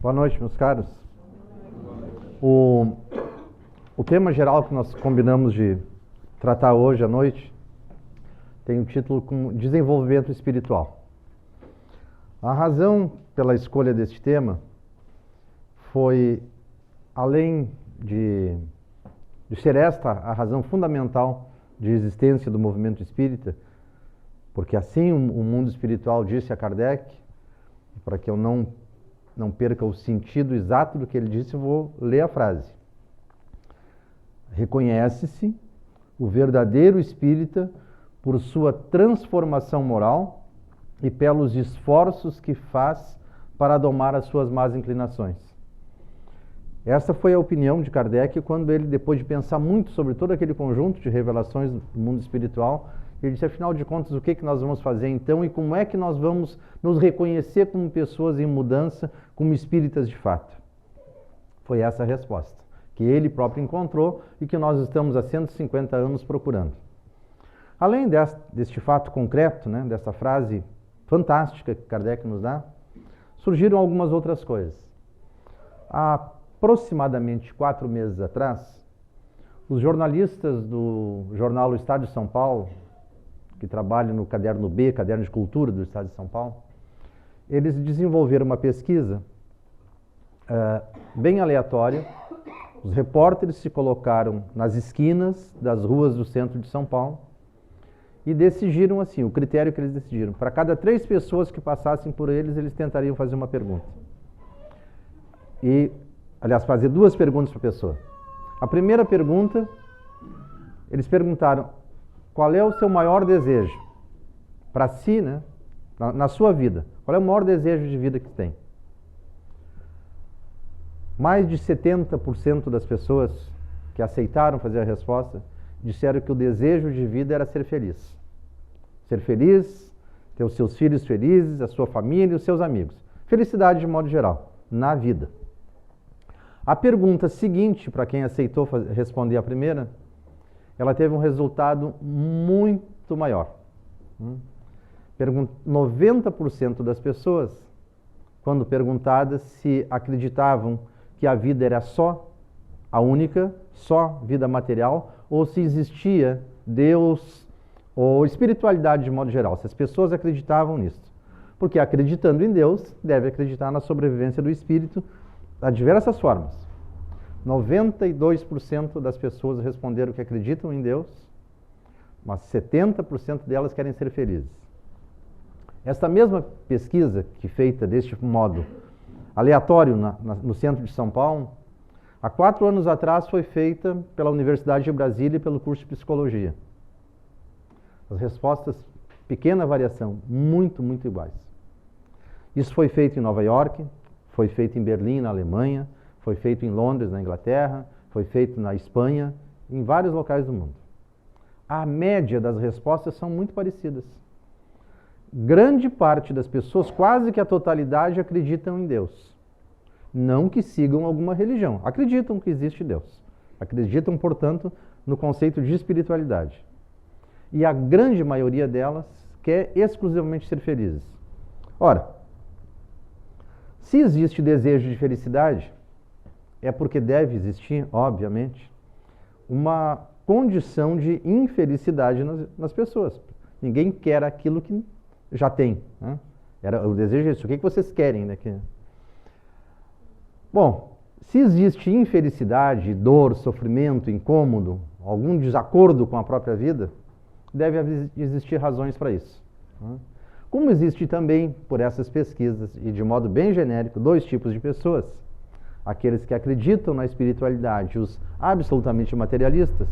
Boa noite, meus caros. O tema geral que nós combinamos de tratar hoje à noite tem o título como Desenvolvimento Espiritual. A razão pela escolha deste tema foi, além de ser esta a razão fundamental de existência do movimento espírita, porque assim o mundo espiritual disse a Kardec, para que eu não perca o sentido exato do que ele disse, eu vou ler a frase. Reconhece-se o verdadeiro espírita por sua transformação moral e pelos esforços que faz para domar as suas más inclinações. Essa foi a opinião de Kardec quando ele, depois de pensar muito sobre todo aquele conjunto de revelações do mundo espiritual, ele disse, afinal de contas, o que nós vamos fazer então e como é que nós vamos nos reconhecer como pessoas em mudança, como espíritas de fato? Foi essa a resposta que ele próprio encontrou e que nós estamos há 150 anos procurando. Além deste fato concreto, dessa frase fantástica que Kardec nos dá, surgiram algumas outras coisas. Há aproximadamente 4 meses atrás, os jornalistas do jornal O Estado de São Paulo, que trabalham no Caderno B, Caderno de Cultura do Estado de São Paulo, eles desenvolveram uma pesquisa bem aleatória. Os repórteres se colocaram nas esquinas das ruas do centro de São Paulo e decidiram assim, o critério que eles decidiram, para cada 3 pessoas que passassem por eles, eles tentariam fazer uma pergunta. Aliás, fazer 2 perguntas para a pessoa. A primeira pergunta, eles perguntaram, qual é o seu maior desejo? Para si, na sua vida. Qual é o maior desejo de vida que tem? Mais de 70% das pessoas que aceitaram fazer a resposta disseram que o desejo de vida era ser feliz. Ser feliz, ter os seus filhos felizes, a sua família e os seus amigos. Felicidade de modo geral, na vida. A pergunta seguinte, para quem aceitou responder a primeira, ela teve um resultado muito maior. 90% das pessoas, quando perguntadas se acreditavam que a vida era só a única, só vida material, ou se existia Deus ou espiritualidade de modo geral, se as pessoas acreditavam nisso. Porque acreditando em Deus, deve acreditar na sobrevivência do espírito de diversas formas. 92% das pessoas responderam que acreditam em Deus, mas 70% delas querem ser felizes. Esta mesma pesquisa, que feita deste modo aleatório no centro de São Paulo, há 4 anos atrás foi feita pela Universidade de Brasília e pelo curso de Psicologia. As respostas, pequena variação, muito iguais. Isso foi feito em Nova York, foi feito em Berlim, na Alemanha, foi feito em Londres, na Inglaterra, foi feito na Espanha, em vários locais do mundo. A média das respostas são muito parecidas. Grande parte das pessoas, quase que a totalidade, acreditam em Deus. Não que sigam alguma religião, acreditam que existe Deus. Acreditam, portanto, no conceito de espiritualidade. E a grande maioria delas quer exclusivamente ser felizes. Ora, se existe desejo de felicidade, é porque deve existir, obviamente, uma condição de infelicidade nas pessoas. Ninguém quer aquilo que já tem. O desejo é isso. O que vocês querem? Bom, se existe infelicidade, dor, sofrimento, incômodo, algum desacordo com a própria vida, deve existir razões para isso. Como existe também, por essas pesquisas, e de modo bem genérico, 2 tipos de pessoas, aqueles que acreditam na espiritualidade, os absolutamente materialistas,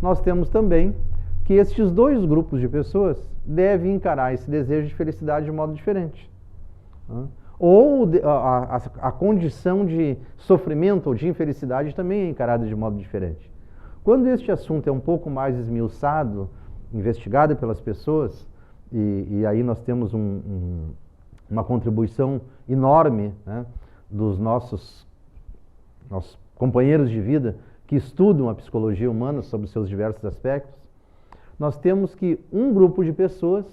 nós temos também que estes 2 grupos de pessoas devem encarar esse desejo de felicidade de modo diferente. Ou a condição de sofrimento ou de infelicidade também é encarada de modo diferente. Quando este assunto é um pouco mais esmiuçado, investigado pelas pessoas, e aí nós temos uma contribuição enorme, dos nossos companheiros de vida que estudam a psicologia humana sob seus diversos aspectos, nós temos que um grupo de pessoas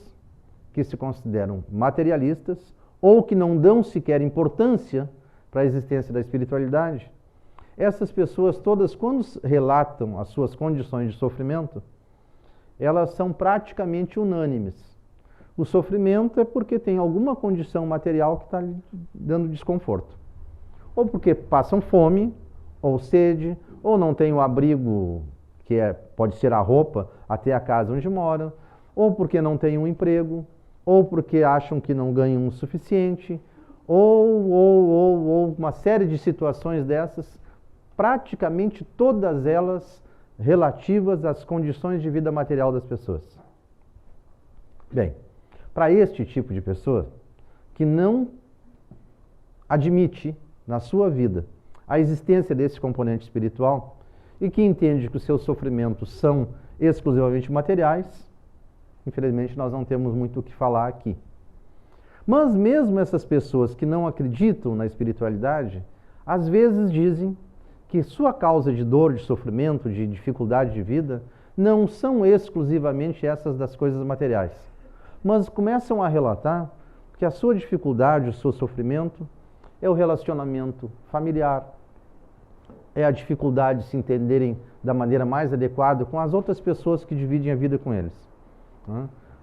que se consideram materialistas ou que não dão sequer importância para a existência da espiritualidade, essas pessoas todas, quando relatam as suas condições de sofrimento, elas são praticamente unânimes. O sofrimento é porque tem alguma condição material que está dando desconforto. Ou porque passam fome, ou sede, ou não tem o abrigo, que pode ser a roupa, até a casa onde moram, ou porque não tem um emprego, ou porque acham que não ganham o suficiente, ou uma série de situações dessas, praticamente todas elas relativas às condições de vida material das pessoas. Bem, para este tipo de pessoa que não admite na sua vida a existência desse componente espiritual e que entende que os seus sofrimentos são exclusivamente materiais, infelizmente nós não temos muito o que falar aqui. Mas mesmo essas pessoas que não acreditam na espiritualidade, às vezes dizem que sua causa de dor, de sofrimento, de dificuldade de vida, não são exclusivamente essas das coisas materiais. Mas começam a relatar que a sua dificuldade, o seu sofrimento, é o relacionamento familiar, é a dificuldade de se entenderem da maneira mais adequada com as outras pessoas que dividem a vida com eles.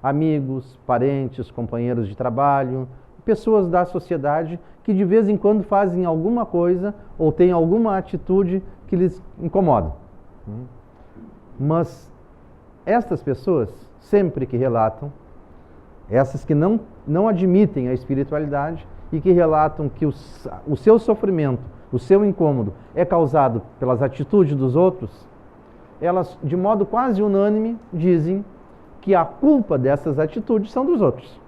Amigos, parentes, companheiros de trabalho, pessoas da sociedade que de vez em quando fazem alguma coisa ou têm alguma atitude que lhes incomoda. Mas estas pessoas, sempre que relatam, essas que não admitem a espiritualidade e que relatam que o seu sofrimento, o seu incômodo é causado pelas atitudes dos outros, elas, de modo quase unânime, dizem que a culpa dessas atitudes são dos outros.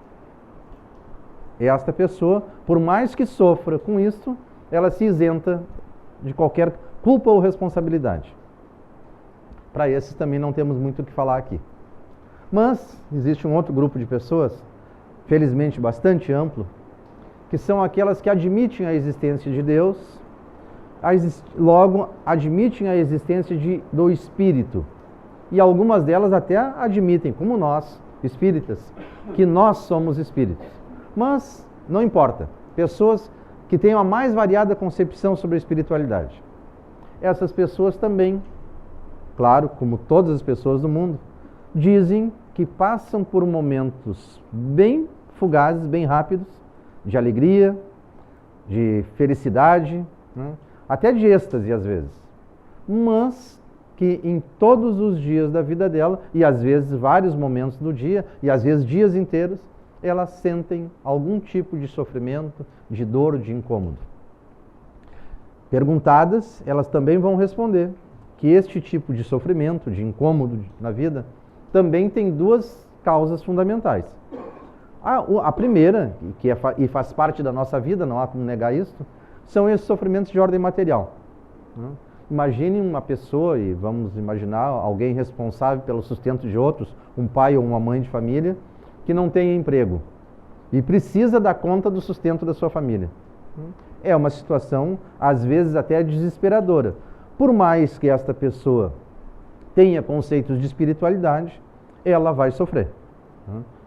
Esta pessoa, por mais que sofra com isso, ela se isenta de qualquer culpa ou responsabilidade. Para esses também não temos muito o que falar aqui. Mas existe um outro grupo de pessoas, felizmente bastante amplo, que são aquelas que admitem a existência de Deus, logo admitem a existência do Espírito. E algumas delas até admitem, como nós, espíritas, que nós somos espíritos. Mas não importa, pessoas que tenham a mais variada concepção sobre a espiritualidade. Essas pessoas também, claro, como todas as pessoas do mundo, dizem que passam por momentos bem fugazes, bem rápidos, de alegria, de felicidade, até de êxtase às vezes, mas que em todos os dias da vida dela, e às vezes vários momentos do dia, e às vezes dias inteiros, elas sentem algum tipo de sofrimento, de dor, de incômodo. Perguntadas, elas também vão responder que este tipo de sofrimento, de incômodo na vida, também tem duas causas fundamentais. A primeira, e faz parte da nossa vida, não há como negar isso, são esses sofrimentos de ordem material. Imagine uma pessoa, e vamos imaginar alguém responsável pelo sustento de outros, um pai ou uma mãe de família, que não tem emprego e precisa dar conta do sustento da sua família. É uma situação, às vezes, até desesperadora. Por mais que esta pessoa tenha conceitos de espiritualidade, ela vai sofrer.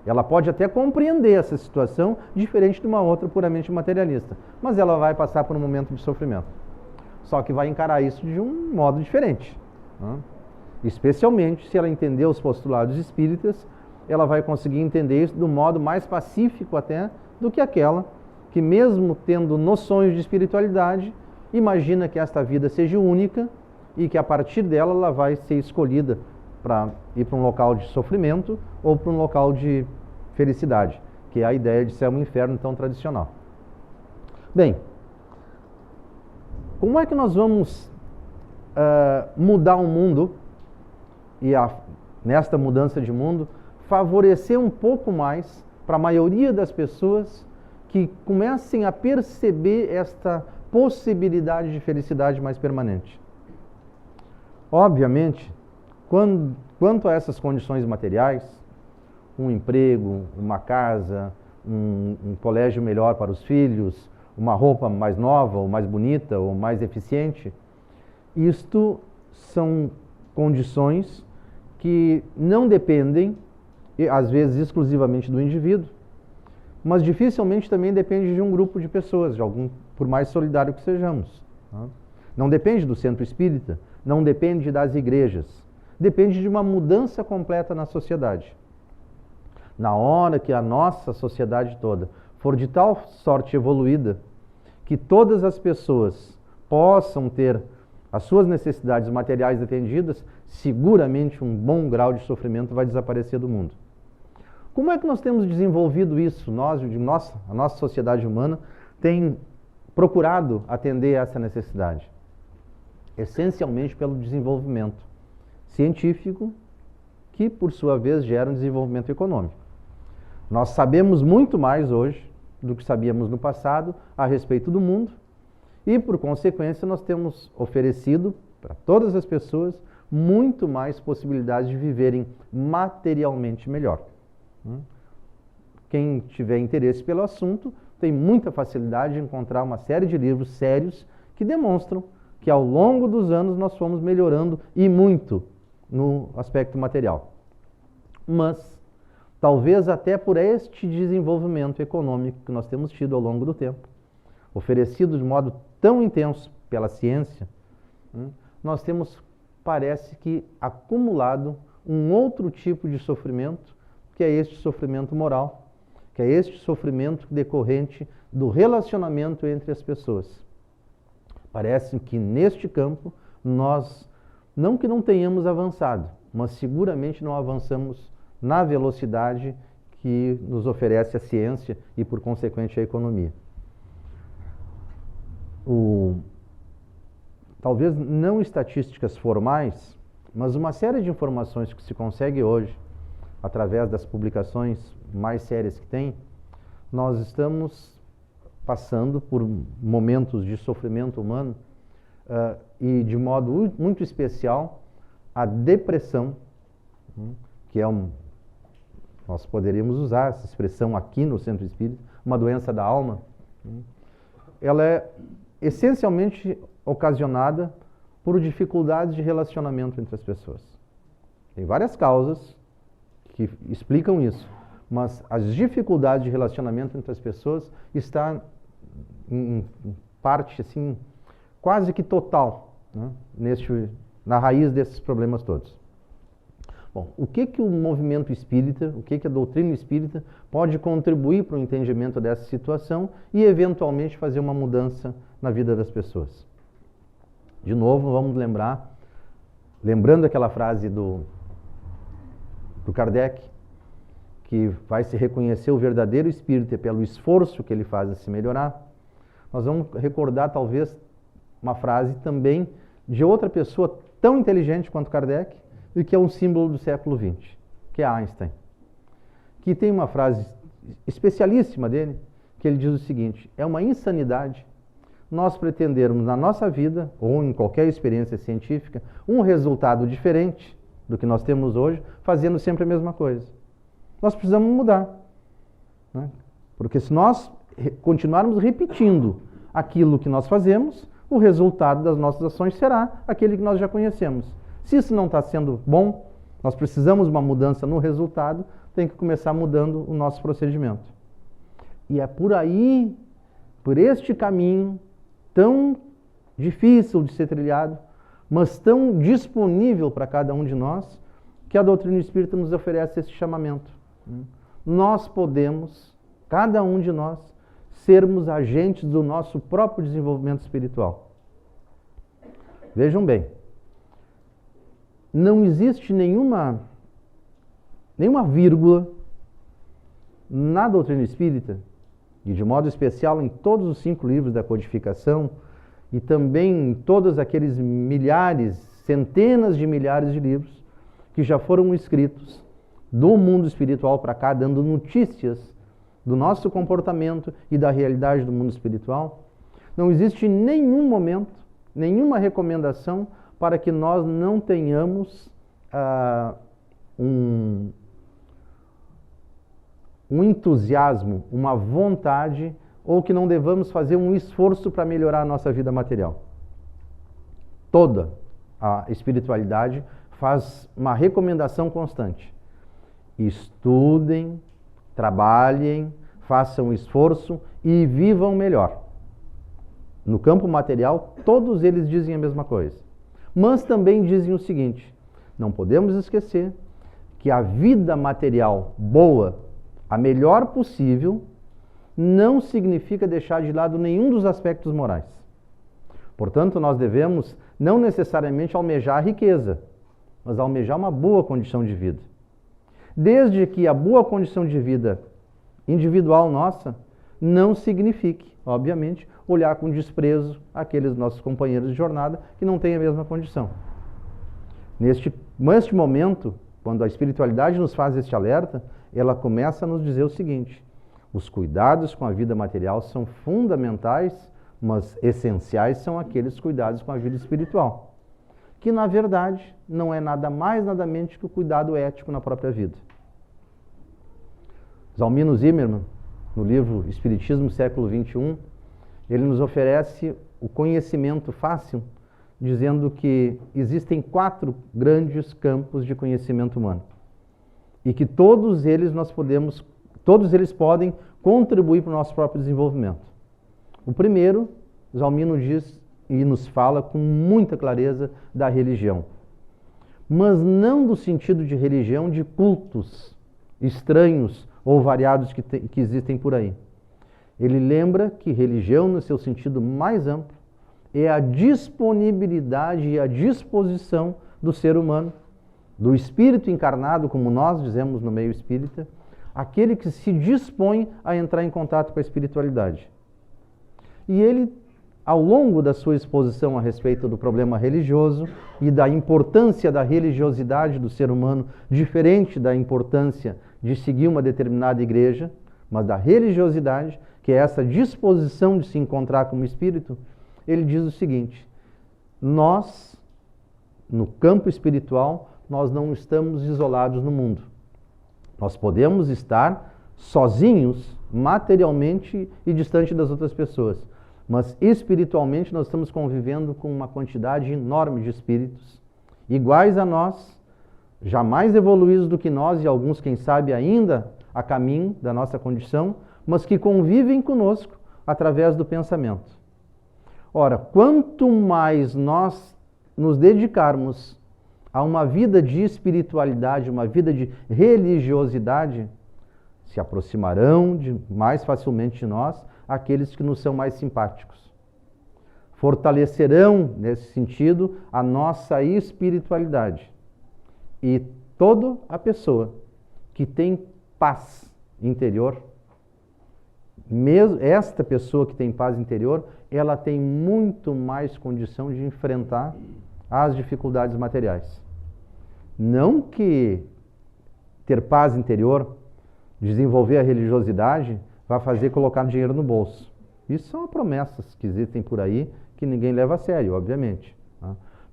Ela pode até compreender essa situação diferente de uma outra puramente materialista, mas ela vai passar por um momento de sofrimento. Só que vai encarar isso de um modo diferente. Especialmente se ela entender os postulados espíritas, ela vai conseguir entender isso do modo mais pacífico até do que aquela que, mesmo tendo noções de espiritualidade, imagina que esta vida seja única e que a partir dela ela vai ser escolhida para ir para um local de sofrimento ou para um local de felicidade, que é a ideia de céu e inferno tão tradicional. Bem, como é que nós vamos mudar o mundo e, nesta mudança de mundo, favorecer um pouco mais para a maioria das pessoas que comecem a perceber esta possibilidade de felicidade mais permanente? Obviamente, quanto a essas condições materiais, um emprego, uma casa, um colégio melhor para os filhos, uma roupa mais nova, ou mais bonita, ou mais eficiente, isto são condições que não dependem, às vezes exclusivamente do indivíduo, mas dificilmente também depende de um grupo de pessoas, por mais solidário que sejamos. Tá? Não depende do centro espírita, não depende das igrejas, depende de uma mudança completa na sociedade. Na hora que a nossa sociedade toda for de tal sorte evoluída, que todas as pessoas possam ter as suas necessidades materiais atendidas, seguramente um bom grau de sofrimento vai desaparecer do mundo. Como é que nós temos desenvolvido isso? A nossa sociedade humana tem procurado atender essa necessidade. Essencialmente pelo desenvolvimento científico, que por sua vez gera um desenvolvimento econômico. Nós sabemos muito mais hoje do que sabíamos no passado a respeito do mundo e, por consequência, nós temos oferecido para todas as pessoas muito mais possibilidades de viverem materialmente melhor. Quem tiver interesse pelo assunto tem muita facilidade de encontrar uma série de livros sérios que demonstram que ao longo dos anos nós fomos melhorando e muito no aspecto material. Mas, talvez até por este desenvolvimento econômico que nós temos tido ao longo do tempo, oferecido de modo tão intenso pela ciência, nós temos, parece que, acumulado um outro tipo de sofrimento, que é este sofrimento moral, que é este sofrimento decorrente do relacionamento entre as pessoas. Parece que neste campo nós, não que não tenhamos avançado, mas seguramente não avançamos na velocidade que nos oferece a ciência e, por consequente, a economia. Talvez não estatísticas formais, mas uma série de informações que se consegue hoje, através das publicações mais sérias que tem, nós estamos passando por momentos de sofrimento humano e, de modo muito especial, a depressão, que é nós poderíamos usar essa expressão aqui no Centro Espírita, uma doença da alma. Ela é essencialmente ocasionada por dificuldades de relacionamento entre as pessoas. Tem várias causas que explicam isso, mas as dificuldades de relacionamento entre as pessoas está em parte assim quase que total, né, na raiz desses problemas todos. Bom, o que o movimento espírita, o que a doutrina espírita pode contribuir para o entendimento dessa situação e, eventualmente, fazer uma mudança na vida das pessoas? De novo, vamos lembrando aquela frase do Kardec, que vai se reconhecer o verdadeiro espírita pelo esforço que ele faz a se melhorar. Nós vamos recordar, talvez, uma frase também de outra pessoa tão inteligente quanto Kardec, e que é um símbolo do século XX, que é Einstein, que tem uma frase especialíssima dele, que ele diz o seguinte: é uma insanidade nós pretendermos na nossa vida, ou em qualquer experiência científica, um resultado diferente do que nós temos hoje, fazendo sempre a mesma coisa. Nós precisamos mudar, né? Porque se nós continuarmos repetindo aquilo que nós fazemos, o resultado das nossas ações será aquele que nós já conhecemos. Se isso não está sendo bom, nós precisamos de uma mudança no resultado, tem que começar mudando o nosso procedimento. E é por aí, por este caminho tão difícil de ser trilhado, mas tão disponível para cada um de nós, que a doutrina espírita nos oferece esse chamamento. Nós podemos, cada um de nós, sermos agentes do nosso próprio desenvolvimento espiritual. Vejam bem, não existe nenhuma vírgula na doutrina espírita, e de modo especial em todos os 5 livros da codificação, e também em todos aqueles milhares, centenas de milhares de livros que já foram escritos do mundo espiritual para cá, dando notícias do nosso comportamento e da realidade do mundo espiritual. Não existe nenhum momento, nenhuma recomendação para que nós não tenhamos um entusiasmo, uma vontade, ou que não devamos fazer um esforço para melhorar a nossa vida material. Toda a espiritualidade faz uma recomendação constante. Estudem, trabalhem, façam esforço e vivam melhor. No campo material, todos eles dizem a mesma coisa. Mas também dizem o seguinte: não podemos esquecer que a vida material boa, a melhor possível, não significa deixar de lado nenhum dos aspectos morais. Portanto, nós devemos não necessariamente almejar a riqueza, mas almejar uma boa condição de vida. Desde que a boa condição de vida individual nossa não signifique, obviamente, olhar com desprezo aqueles nossos companheiros de jornada que não têm a mesma condição. Neste momento, quando a espiritualidade nos faz este alerta, ela começa a nos dizer o seguinte: os cuidados com a vida material são fundamentais, mas essenciais são aqueles cuidados com a vida espiritual, que na verdade não é nada mais, nada menos que o cuidado ético na própria vida. Zalmino Zimmermann, no livro Espiritismo, século XXI, ele nos oferece o conhecimento fácil, dizendo que existem 4 grandes campos de conhecimento humano e que todos eles podem contribuir para o nosso próprio desenvolvimento. O primeiro, Zalmino diz e nos fala com muita clareza da religião, mas não do sentido de religião de cultos estranhos ou variados que existem por aí. Ele lembra que religião, no seu sentido mais amplo, é a disponibilidade e a disposição do ser humano, do espírito encarnado, como nós dizemos no meio espírita, aquele que se dispõe a entrar em contato com a espiritualidade. E ele, ao longo da sua exposição a respeito do problema religioso e da importância da religiosidade do ser humano, diferente da importância de seguir uma determinada igreja, mas da religiosidade, que é essa disposição de se encontrar como espírito, ele diz o seguinte: nós, no campo espiritual, nós não estamos isolados no mundo. Nós podemos estar sozinhos, materialmente e distante das outras pessoas, mas espiritualmente nós estamos convivendo com uma quantidade enorme de espíritos, iguais a nós, já mais evoluídos do que nós e alguns, quem sabe, ainda a caminho da nossa condição, mas que convivem conosco através do pensamento. Ora, quanto mais nós nos dedicarmos a uma vida de espiritualidade, uma vida de religiosidade, se aproximarão mais facilmente de nós aqueles que nos são mais simpáticos. Fortalecerão, nesse sentido, a nossa espiritualidade. E toda a pessoa que tem paz interior, mesmo esta pessoa que tem paz interior, ela tem muito mais condição de enfrentar as dificuldades materiais. Não que ter paz interior, desenvolver a religiosidade, vai fazer colocar dinheiro no bolso. Isso são promessas que existem por aí, que ninguém leva a sério, obviamente.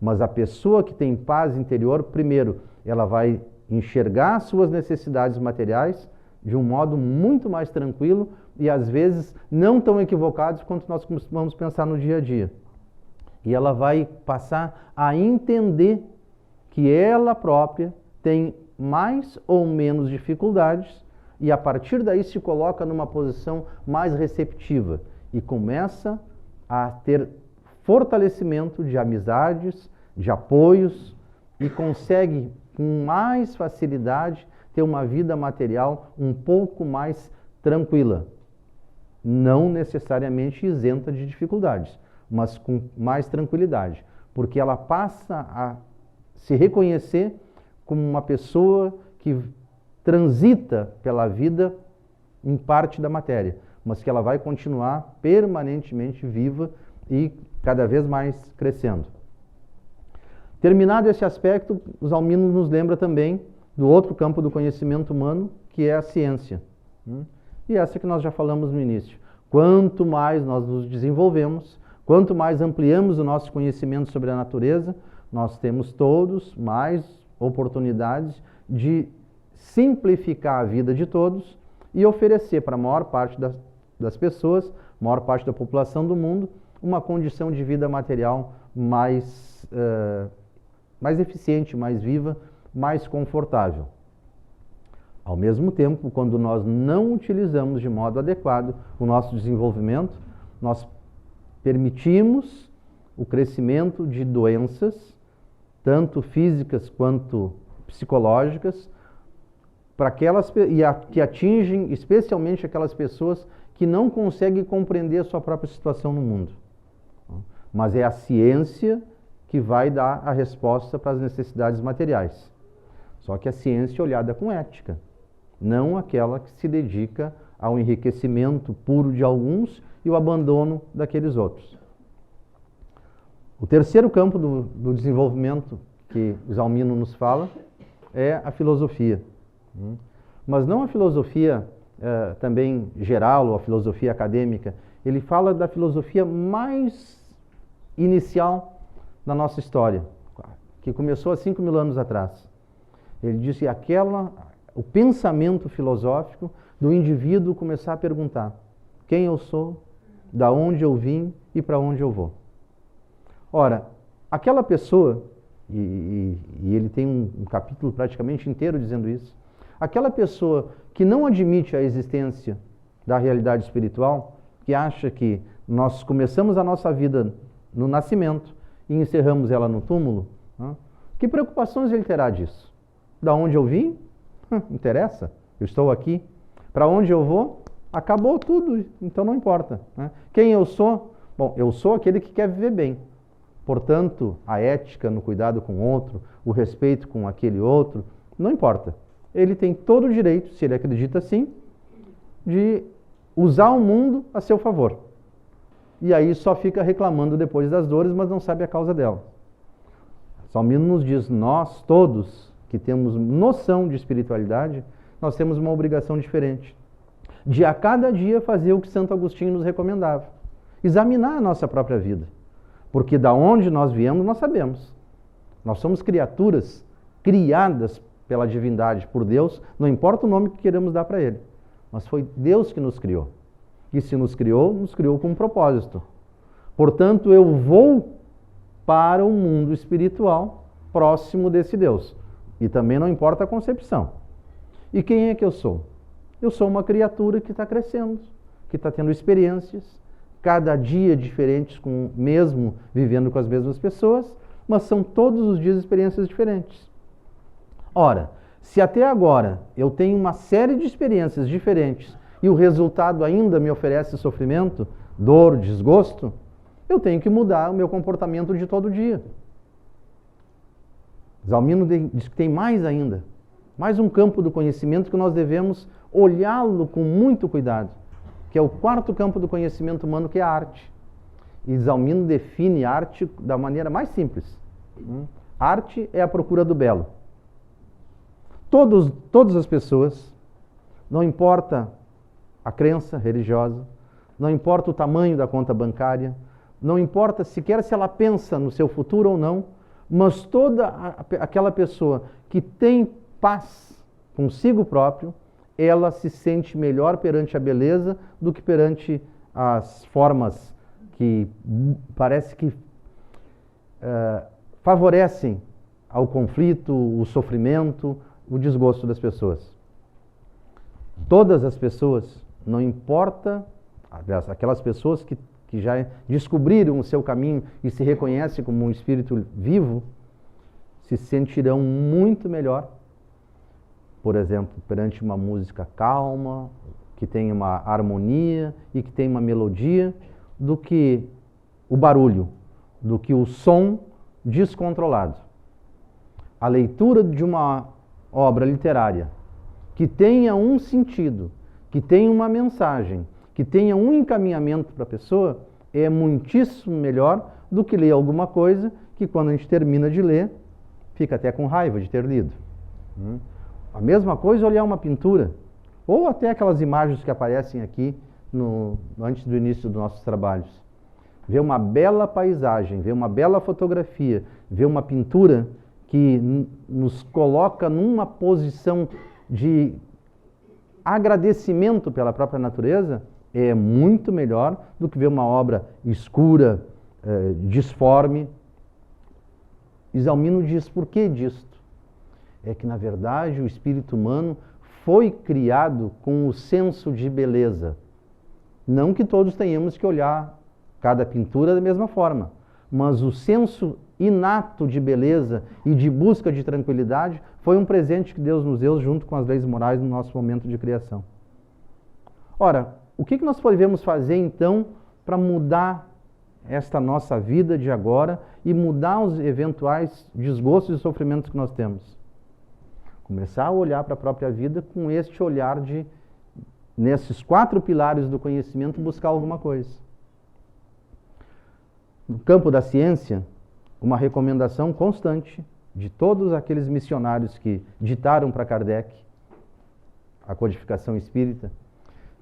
Mas a pessoa que tem paz interior, primeiro, ela vai enxergar suas necessidades materiais de um modo muito mais tranquilo e, às vezes, não tão equivocados quanto nós costumamos pensar no dia a dia. E ela vai passar a entender que ela própria tem mais ou menos dificuldades e, a partir daí, se coloca numa posição mais receptiva e começa a ter fortalecimento de amizades, de apoios e consegue, com mais facilidade, ter uma vida material um pouco mais tranquila. Não necessariamente isenta de dificuldades, mas com mais tranquilidade, porque ela passa a se reconhecer como uma pessoa que transita pela vida em parte da matéria, mas que ela vai continuar permanentemente viva e cada vez mais crescendo. Terminado esse aspecto, o Zalmino nos lembra também do outro campo do conhecimento humano, que é a ciência. E essa que nós já falamos no início. Quanto mais nós nos desenvolvemos, quanto mais ampliamos o nosso conhecimento sobre a natureza, nós temos todos mais oportunidades de simplificar a vida de todos e oferecer para a maior parte das pessoas, maior parte da população do mundo, uma condição de vida material mais eficiente, mais viva, mais confortável. Ao mesmo tempo, quando nós não utilizamos de modo adequado o nosso desenvolvimento, nós permitimos o crescimento de doenças, tanto físicas quanto psicológicas, que atingem especialmente aquelas pessoas que não conseguem compreender a sua própria situação no mundo. Mas é a ciência que vai dar a resposta para as necessidades materiais. Só que a ciência é olhada com ética, não aquela que se dedica ao enriquecimento puro de alguns e o abandono daqueles outros. O terceiro campo do desenvolvimento que Zalmino nos fala é a filosofia. Mas não a filosofia também geral ou a filosofia acadêmica. Ele fala da filosofia mais inicial da nossa história, que começou há 5.000 anos atrás. Ele diz que o pensamento filosófico do indivíduo começar a perguntar quem eu sou, da onde eu vim e para onde eu vou. Ora, aquela pessoa, e ele tem um capítulo praticamente inteiro dizendo isso, aquela pessoa que não admite a existência da realidade espiritual, que acha que nós começamos a nossa vida no nascimento e encerramos ela no túmulo, que preocupações ele terá disso? Da onde eu vim? Interessa, eu estou aqui. Para onde eu vou? Acabou tudo, então não importa. Quem eu sou? Bom, eu sou aquele que quer viver bem. Portanto, a ética no cuidado com o outro, o respeito com aquele outro, não importa. Ele tem todo o direito, se ele acredita assim, de usar o mundo a seu favor. E aí só fica reclamando depois das dores, mas não sabe a causa dela. Zalmino nos diz, nós todos que temos noção de espiritualidade, nós temos uma obrigação diferente. De a cada dia fazer o que Santo Agostinho nos recomendava. Examinar a nossa própria vida. Porque da onde nós viemos, nós sabemos. Nós somos criaturas criadas pela divindade, por Deus, não importa o nome que queremos dar para Ele. Mas foi Deus que nos criou. E se nos criou com um propósito. Portanto, eu vou para o mundo espiritual próximo desse Deus. E também não importa a concepção. E quem é que eu sou? Eu sou uma criatura que está crescendo, que está tendo experiências, cada dia diferentes, mesmo vivendo com as mesmas pessoas, mas são todos os dias experiências diferentes. Ora, se até agora eu tenho uma série de experiências diferentes e o resultado ainda me oferece sofrimento, dor, desgosto, eu tenho que mudar o meu comportamento de todo dia. Zalmino diz que tem mais ainda, mais um campo do conhecimento que nós devemos olhá-lo com muito cuidado, que é o quarto campo do conhecimento humano, que é a arte. E Zalmino define arte da maneira mais simples. Arte é a procura do belo. Todas as pessoas, não importa a crença religiosa, não importa o tamanho da conta bancária, não importa sequer se ela pensa no seu futuro ou não, mas toda aquela pessoa que tem paz consigo próprio, ela se sente melhor perante a beleza do que perante as formas que parece que favorecem ao conflito, o sofrimento, o desgosto das pessoas. Todas as pessoas, não importa, aquelas pessoas que já descobriram o seu caminho e se reconhecem como um espírito vivo, se sentirão muito melhor, por exemplo, perante uma música calma, que tem uma harmonia e que tem uma melodia, do que o barulho, do que o som descontrolado. A leitura de uma obra literária que tenha um sentido, que tenha uma mensagem, que tenha um encaminhamento para a pessoa, é muitíssimo melhor do que ler alguma coisa que, quando a gente termina de ler, fica até com raiva de ter lido. A mesma coisa olhar uma pintura, ou até aquelas imagens que aparecem aqui antes do início dos nossos trabalhos. Ver uma bela paisagem, ver uma bela fotografia, ver uma pintura que nos coloca numa posição de agradecimento pela própria natureza, é muito melhor do que ver uma obra escura, disforme. Zalmino diz, por que disto? É que, na verdade, o espírito humano foi criado com o senso de beleza. Não que todos tenhamos que olhar cada pintura da mesma forma, mas o senso inato de beleza e de busca de tranquilidade foi um presente que Deus nos deu junto com as leis morais no nosso momento de criação. Ora, o que nós podemos fazer então para mudar esta nossa vida de agora e mudar os eventuais desgostos e sofrimentos que nós temos? Começar a olhar para a própria vida com este olhar de, nesses 4 pilares do conhecimento, buscar alguma coisa. No campo da ciência, uma recomendação constante de todos aqueles missionários que ditaram para Kardec a codificação espírita,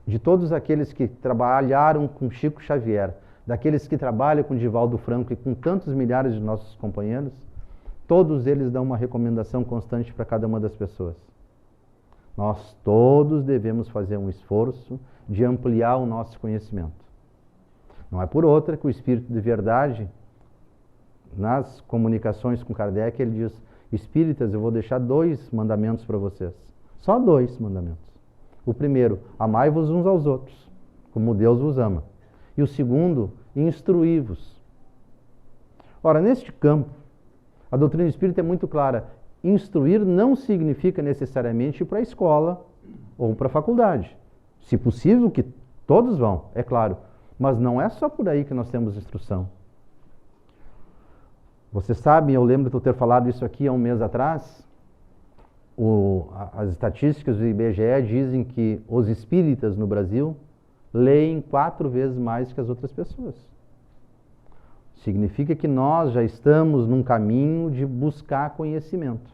de todos aqueles que trabalharam com Chico Xavier, daqueles que trabalham com Divaldo Franco e com tantos milhares de nossos companheiros, todos eles dão uma recomendação constante para cada uma das pessoas. Nós todos devemos fazer um esforço de ampliar o nosso conhecimento. Não é por outra que o Espírito de Verdade, nas comunicações com Kardec, ele diz: espíritas, eu vou deixar 2 mandamentos para vocês. Só 2 mandamentos. O primeiro, amai-vos uns aos outros, como Deus vos ama. E o segundo, instruí-vos. Ora, neste campo, a doutrina espírita é muito clara. Instruir não significa necessariamente ir para a escola ou para a faculdade. Se possível, que todos vão, é claro. Mas não é só por aí que nós temos instrução. Vocês sabem, eu lembro de eu ter falado isso aqui há um mês atrás, as estatísticas do IBGE dizem que os espíritas no Brasil leem 4 vezes mais que as outras pessoas. Significa que nós já estamos num caminho de buscar conhecimento.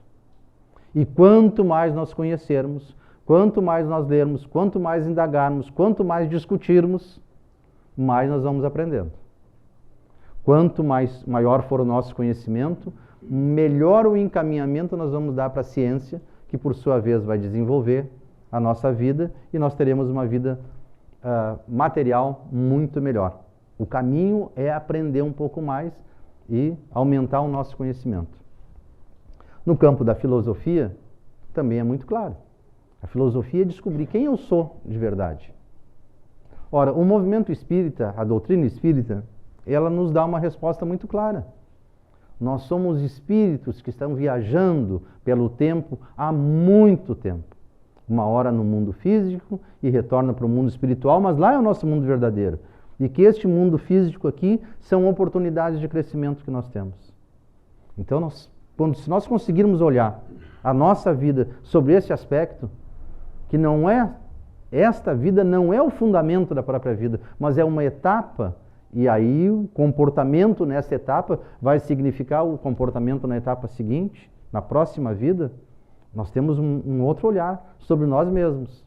E quanto mais nós conhecermos, quanto mais nós lermos, quanto mais indagarmos, quanto mais discutirmos, mais nós vamos aprendendo. Quanto maior for o nosso conhecimento, melhor o encaminhamento nós vamos dar para a ciência, que por sua vez vai desenvolver a nossa vida e nós teremos uma vida material muito melhor. O caminho é aprender um pouco mais e aumentar o nosso conhecimento. No campo da filosofia, também é muito claro. A filosofia é descobrir quem eu sou de verdade. Ora, o movimento espírita, a doutrina espírita, ela nos dá uma resposta muito clara. Nós somos espíritos que estão viajando pelo tempo há muito tempo. Uma hora no mundo físico e retorna para o mundo espiritual, mas lá é o nosso mundo verdadeiro. E que este mundo físico aqui são oportunidades de crescimento que nós temos. Então, se nós conseguirmos olhar a nossa vida sobre esse aspecto, que não é, esta vida não é o fundamento da própria vida, mas é uma etapa. E aí o comportamento nessa etapa vai significar o comportamento na etapa seguinte, na próxima vida. Nós temos um outro olhar sobre nós mesmos.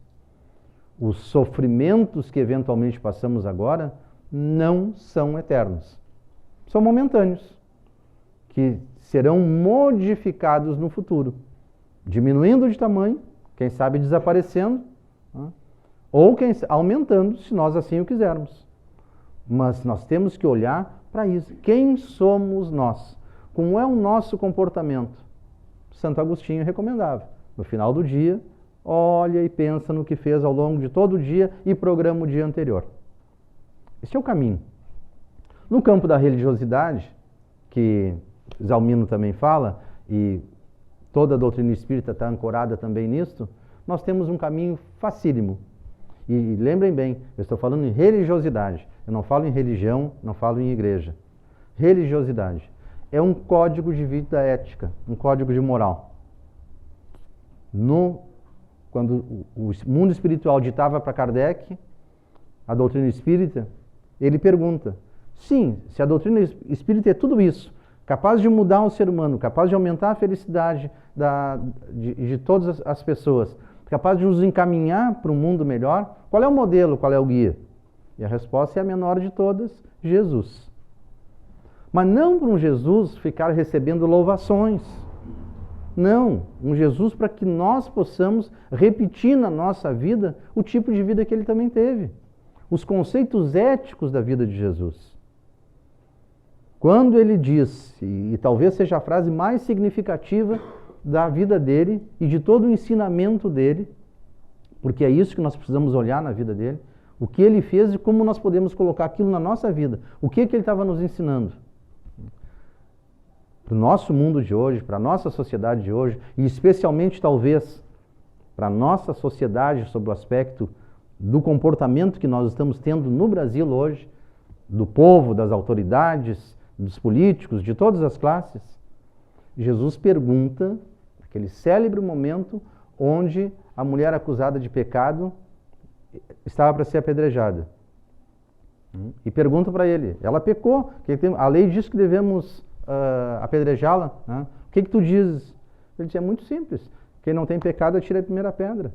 Os sofrimentos que eventualmente passamos agora não são eternos. São momentâneos, que serão modificados no futuro, diminuindo de tamanho, quem sabe desaparecendo, ou aumentando, se nós assim o quisermos. Mas nós temos que olhar para isso. Quem somos nós? Como é o nosso comportamento? Santo Agostinho recomendava. No final do dia, olha e pensa no que fez ao longo de todo o dia e programa o dia anterior. Este é o caminho. No campo da religiosidade, que Zalmino também fala, e toda a doutrina espírita está ancorada também nisto, nós temos um caminho facílimo. E lembrem bem, eu estou falando em religiosidade. Eu não falo em religião, não falo em igreja. Religiosidade é um código de vida ética, um código de moral. Quando o mundo espiritual ditava para Kardec a doutrina espírita, ele pergunta, sim, se a doutrina espírita é tudo isso, capaz de mudar o ser humano, capaz de aumentar a felicidade de todas as pessoas, capaz de nos encaminhar para um mundo melhor, qual é o modelo, qual é o guia? E a resposta é a menor de todas, Jesus. Mas não para um Jesus ficar recebendo louvações. Não, um Jesus para que nós possamos repetir na nossa vida o tipo de vida que ele também teve. Os conceitos éticos da vida de Jesus. Quando ele diz, e talvez seja a frase mais significativa da vida dele e de todo o ensinamento dele, porque é isso que nós precisamos olhar na vida dele, o que ele fez e como nós podemos colocar aquilo na nossa vida, o que ele estava nos ensinando. Para o nosso mundo de hoje, para a nossa sociedade de hoje, e especialmente talvez para a nossa sociedade sob o aspecto do comportamento que nós estamos tendo no Brasil hoje, do povo, das autoridades, dos políticos, de todas as classes, Jesus pergunta, aquele célebre momento onde a mulher acusada de pecado estava para ser apedrejada. E pergunta para ele, ela pecou, a lei diz que devemos apedrejá-la, né? O que tu dizes? Ele diz, é muito simples, quem não tem pecado atira a primeira pedra.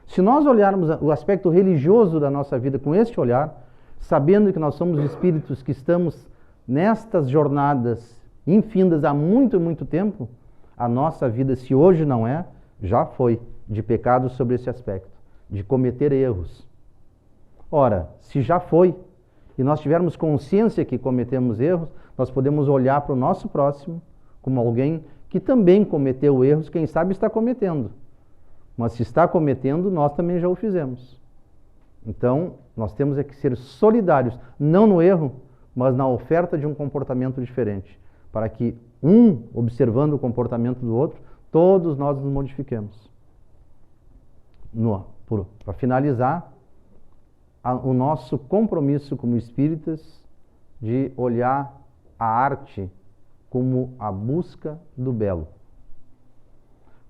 Se nós olharmos o aspecto religioso da nossa vida com este olhar, sabendo que nós somos espíritos que estamos nestas jornadas infindas há muito, muito tempo, a nossa vida, se hoje não é, já foi de pecado sobre esse aspecto, de cometer erros. Ora, se já foi, e nós tivermos consciência que cometemos erros, nós podemos olhar para o nosso próximo como alguém que também cometeu erros, quem sabe está cometendo. Mas se está cometendo, nós também já o fizemos. Então, nós temos é que ser solidários, não no erro, mas na oferta de um comportamento diferente, para que observando o comportamento do outro, todos nós nos modifiquemos. Para finalizar, o nosso compromisso como espíritas de olhar a arte como a busca do belo.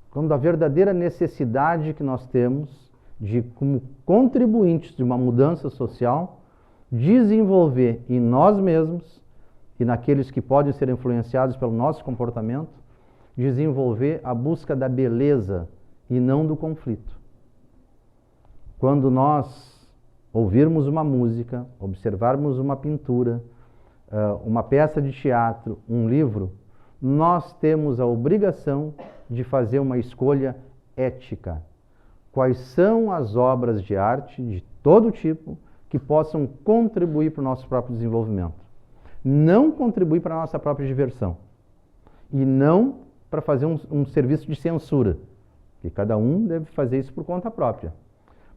Quando a verdadeira necessidade que nós temos de, como contribuintes de uma mudança social, desenvolver em nós mesmos e naqueles que podem ser influenciados pelo nosso comportamento, desenvolver a busca da beleza e não do conflito. Quando nós ouvirmos uma música, observarmos uma pintura, uma peça de teatro, um livro, nós temos a obrigação de fazer uma escolha ética. Quais são as obras de arte de todo tipo que possam contribuir para o nosso próprio desenvolvimento? Não contribuir para a nossa própria diversão. E não para fazer um serviço de censura, que cada um deve fazer isso por conta própria.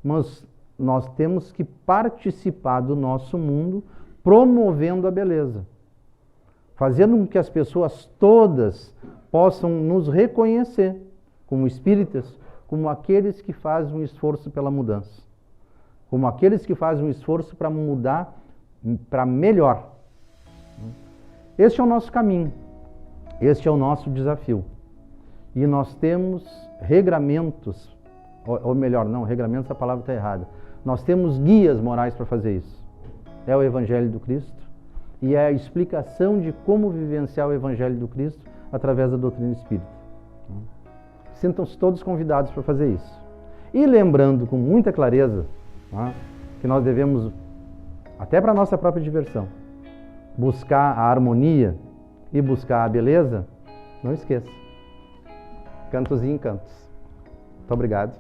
Mas nós temos que participar do nosso mundo promovendo a beleza, fazendo com que as pessoas todas possam nos reconhecer como espíritas, como aqueles que fazem um esforço pela mudança, como aqueles que fazem um esforço para mudar para melhor. Este é o nosso caminho, este é o nosso desafio. E nós temos regramentos, ou melhor, não, regramentos, a palavra está errada. Nós temos guias morais para fazer isso. É o Evangelho do Cristo e é a explicação de como vivenciar o Evangelho do Cristo através da doutrina espírita. Sintam-se todos convidados para fazer isso. E lembrando com muita clareza que nós devemos, até para a nossa própria diversão, buscar a harmonia e buscar a beleza, não esqueça. Cantos e encantos. Muito obrigado.